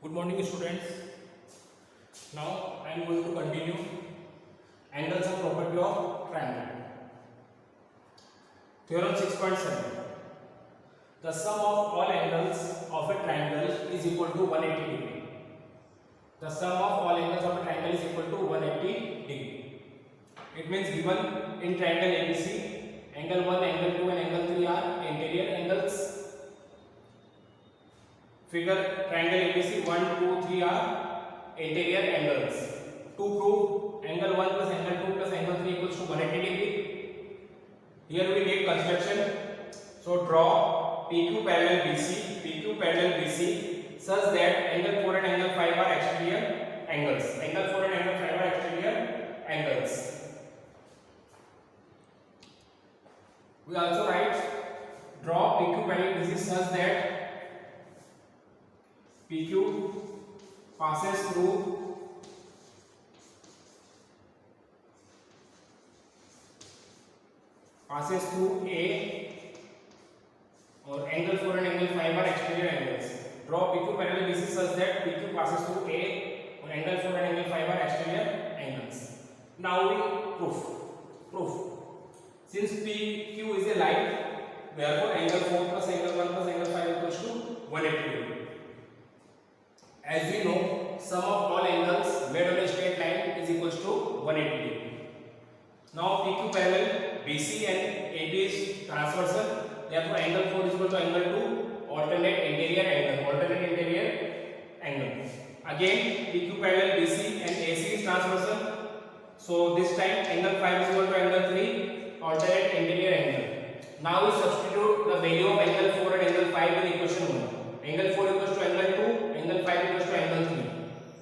Good morning, students. Now I am going to continue angles and property of triangle. Theorem 6.7. The sum of all angles of a triangle is equal to 180 degree. The sum of all angles of a triangle is equal to 180 degree. It means given in triangle ABC, angle 1, angle 2 and angle 3 are interior angles. Figure triangle ABC 1, 2, 3 are interior angles. To prove angle 1 plus angle 2 plus angle 3 equals to 180 degree, here we need construction. So draw PQ parallel BC such that angle 4 and angle 5 are exterior angles. Angle 4 and angle 5 are exterior angles. We also write draw PQ parallel BC such that PQ passes through A, or angle 4 and angle 5 are exterior angles. Draw PQ parallel BC such that PQ passes through A, or angle 4 and angle 5 are exterior angles. Now we proof. Since PQ is a line, therefore angle 4 plus angle 1 plus angle 5 equals to 180 degree. As we know, sum of all angles made on a straight line is equals to 180 degree. Now PQ parallel BC and AB is transversal. Therefore, angle 4 is equal to angle 2, alternate interior angle. Again, PQ parallel BC and AC is transversal. So this time angle 5 is equal to angle 3, alternate interior angle. Now we substitute the value of angle 4 and angle 5 in equation 1. Angle 4 equals to angle 2, angle 5 equals to angle 3.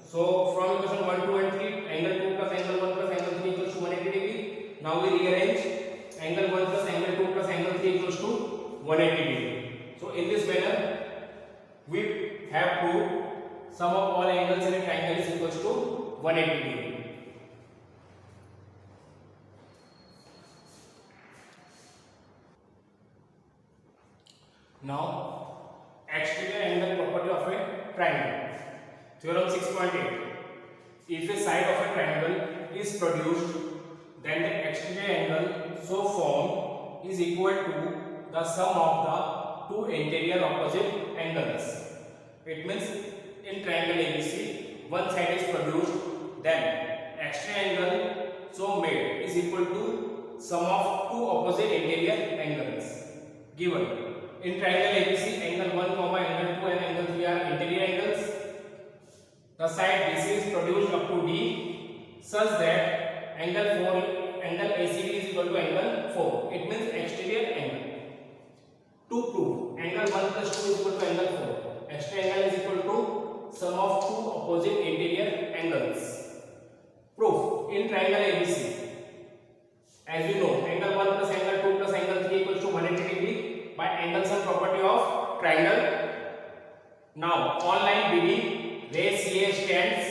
So from equation 1, 2 and 3, angle 2 plus angle 1 plus angle 3 equals to 180 degree. Now we rearrange angle 1 plus angle 2 plus angle 3 equals to 180 degree. So in this manner, we have proved sum of all angles in a triangle is equals to 180 degree. Now exterior angle property of a triangle. Theorem 6.8. If a side of a triangle is produced, then the exterior angle so formed is equal to the sum of the two interior opposite angles. It means in triangle ABC, one side is produced, then exterior angle so made is equal to sum of two opposite interior angles. Given in triangle ABC, angle 1, angle 2 and angle 3 are interior angles. The side BC is produced up to D such that angle ACD is equal to angle 4. It means exterior angle. To prove angle 1 plus 2 is equal to angle 4, exterior angle is equal to sum of two opposite interior angles. Proof in triangle ABC. As we know, angle 1 plus angle 2 plus angle 3 equals to 180 degree. By angles and property of triangle. Now on line BD, ray CA stands.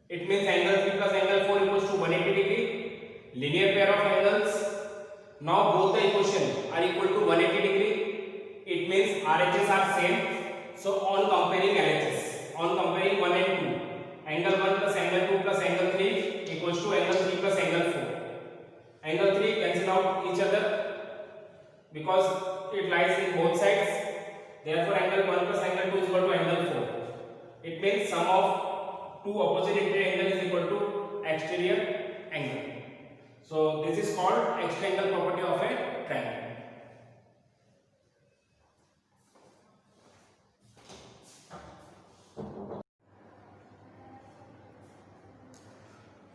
It means angle 3 plus angle 4 equals to 180 degree. Linear pair of angles. Now both the equations are equal to 180 degree. It means RHS are same. So on comparing LHS, on comparing 1 and 2, angle 1 plus angle 2 plus angle 3 equals to angle 3 plus angle 4. Angle 3 cancel out each other because it lies in both sides. Therefore angle 1 plus angle 2 is equal to angle 4. It means sum of two opposite interior angle is equal to exterior angle. So this is called exterior angle property of a triangle.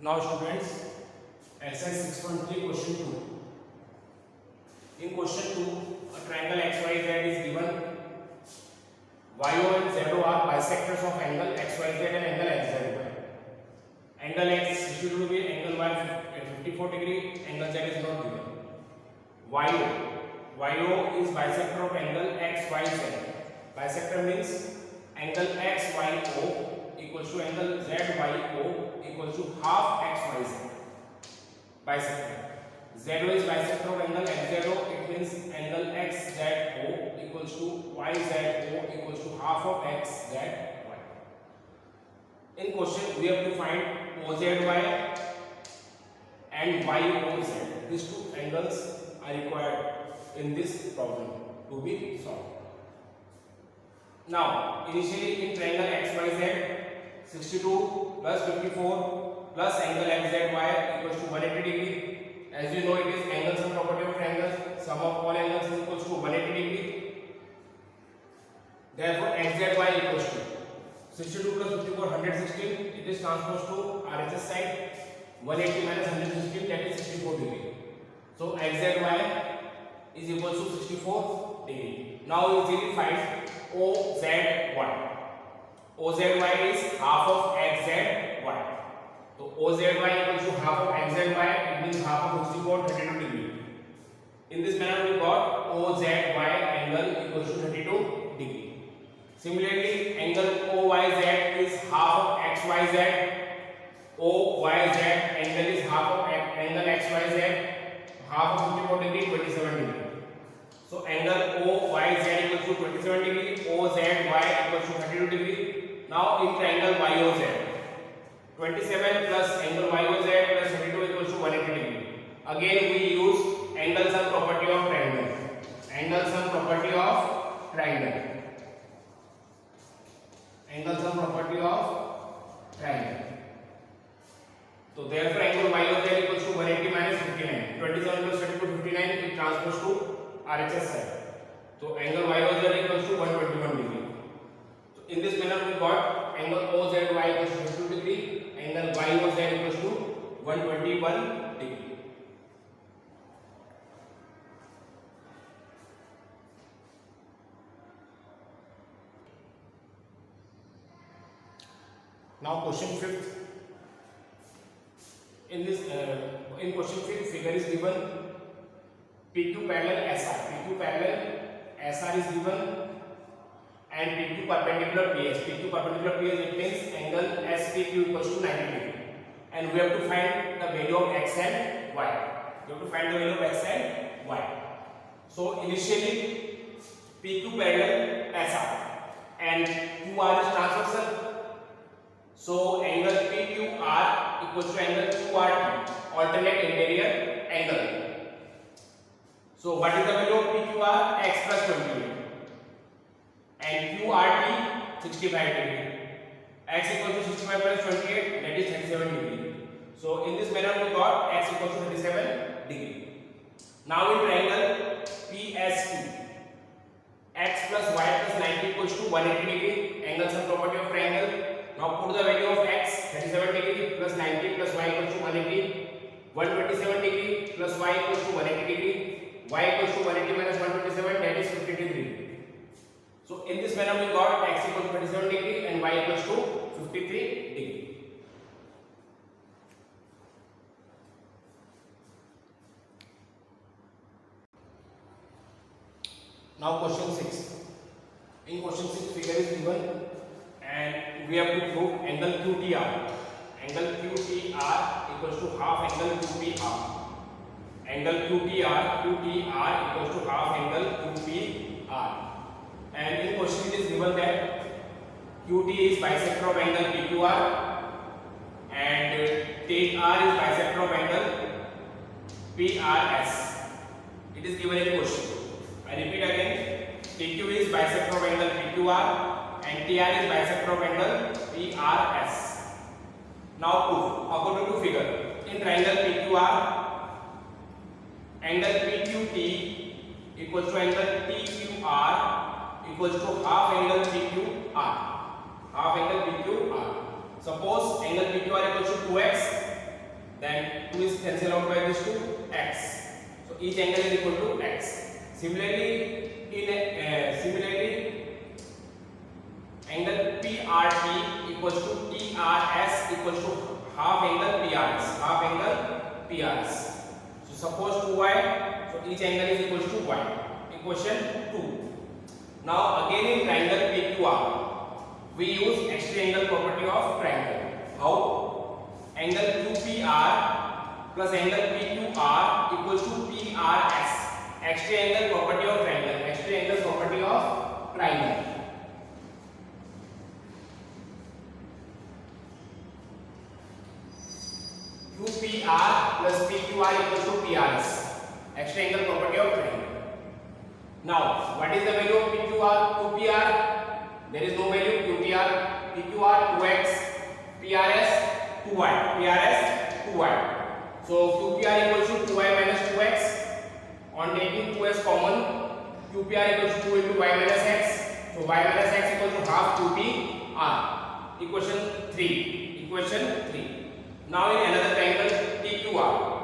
Now students, exercise 6.3 question 2. In question 2, a triangle XYZ is given. YO and ZO are bisectors of angle XYZ and angle XZY. Angle X 62 degree, angle Y 54 degree, angle Z is not given. YO is bisector of angle XYZ. Bisector means angle XYO equals to angle ZYO equals to half XYZ. Bisector. ZO is bisector of angle XZO. It means angle XZO equals to YZO equals to half of XZY. In question, we have to find OZY and YOZ. These two angles are required in this problem to be solved. Now, initially in triangle XYZ, 62 plus 54 plus angle XZY equals to 180 degree. As you know, it is angle sum property of triangles. Sum of all angles is equals to 180 degree. Therefore, XZY equals to 62 plus 54, 116. It is transposed to RHS side. 180 minus 116, that is 64 degree. So XZY is equal to 64 degree. Now easily find OZY. OZY is half of XZY. So OZY equals to half of XZY. It means half of 64, 32 degree. In this manner, we got OZY angle equals to 32 degree. Similarly, angle OYZ is half of XYZ. OYZ angle is half of angle XYZ. Half of 54 degree, 27 degree. So angle OYZ equals to 27 degree. OZY equals to 32 degree. Now in triangle YOZ, 27 plus angle YOZ plus 32 equals to 180 degree. Again we use angle sum property of triangle. Angle sum property of triangle. Angle sum property of triangle. So therefore angle YOZ equals to 180 minus 59. 27 plus 32 59, it transposed to RHS side. So angle YOZ equals to 121 degree. So in this manner we got angle OZY equals to 52 degree, angle YOZ equals to 121 degree. Now question 5th. In question 5th, figure is given PQ parallel SR. PQ parallel SR is given and PQ perpendicular PS. PQ perpendicular PS, it means angle SPQ equals to 90 degree. And we have to find the value of X and Y. We have to find the value of X and Y. So initially PQ parallel SR and QR is transversal. So angle PQR equals to angle QRT, alternate interior angle. So what is the value of PQR? X plus 28 and QRT 65 degree. X equals to 65 plus 28, that is 37 degree. So in this manner we got X equals to 37 degree. Now in triangle PSQ, X plus Y plus 90 equals to 180 degree. Angle sum property of triangle. Now put the value of X 37 degree plus 90 plus Y equals to 180. 127 degree plus Y equals to 180 degree. Y equals to 180 minus 127, that is 50 degree. So in this manner we got X equals to 27 degree and Y equals to 53 degree. Now question 6. In question 6 figure is given and we have to prove angle QTR. Angle QTR equals to half angle QPR. Angle QTR equals to half angle QPR. And in question it is given that QT is bisector of angle PQR and TR is bisector of angle PRS. It is given in question. I repeat again, PQ is bisector of angle PQR and TR is bisector of angle PRS. Now prove according to figure. In triangle PQR, angle PQT equals to angle TQR equals to half angle PQR. Half angle PQR. Suppose angle PQR equals to 2x, then 2 is cancelled out by this 2x. So each angle is equal to x. Similarly, angle PRT equals to TRS equals to half angle PRS. Half angle PRS. So suppose 2y, so each angle is equal to y. Equation 2. Now again in triangle PQR, we use extreme angle property of triangle. How? Angle QPR plus angle PQR equals to PRS. Extreme angle property of triangle. Extreme angle property of triangle. extra angle property of triangle. Now, what is the value of PQR, QPR? There is no value. QPR, PQR 2x, PRS 2y, PRS 2y. So QPR equals to 2y minus 2x. On taking 2s common, QPR equals to 2 into y minus x. So y minus x equals to half QPR. Equation 3. Equation 3. Now in another triangle TQR.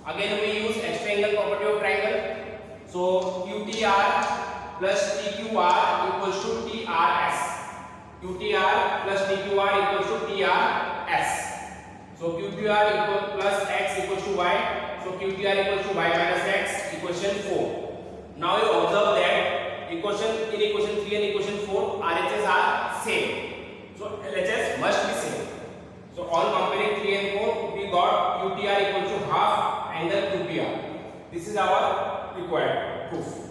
Again we use extra angle property of triangle. So QTR plus TQR equals to TRS. QTR plus TQR equals to TRS. So QTR equals plus x equals to y. So QTR equals to y minus x. Equation 4. Now you observe that in equation 3 and equation 4 RHS are same. So LHS must be same. So on comparing 3 and 4 we got QTR equals to half angle QPR. This is our required proof.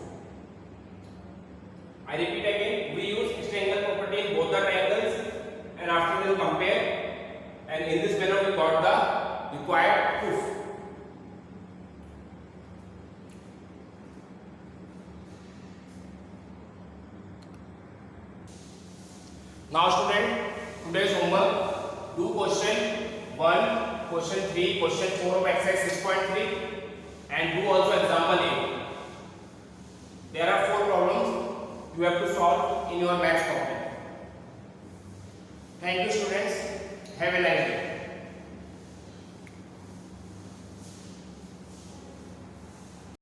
I repeat again, we use extra angle property in both the triangles and after we will compare, and in this manner we got the required proof. Now student, today's homework, do question 1, question 3, question 4 of exercise 6.3 and do also example 8.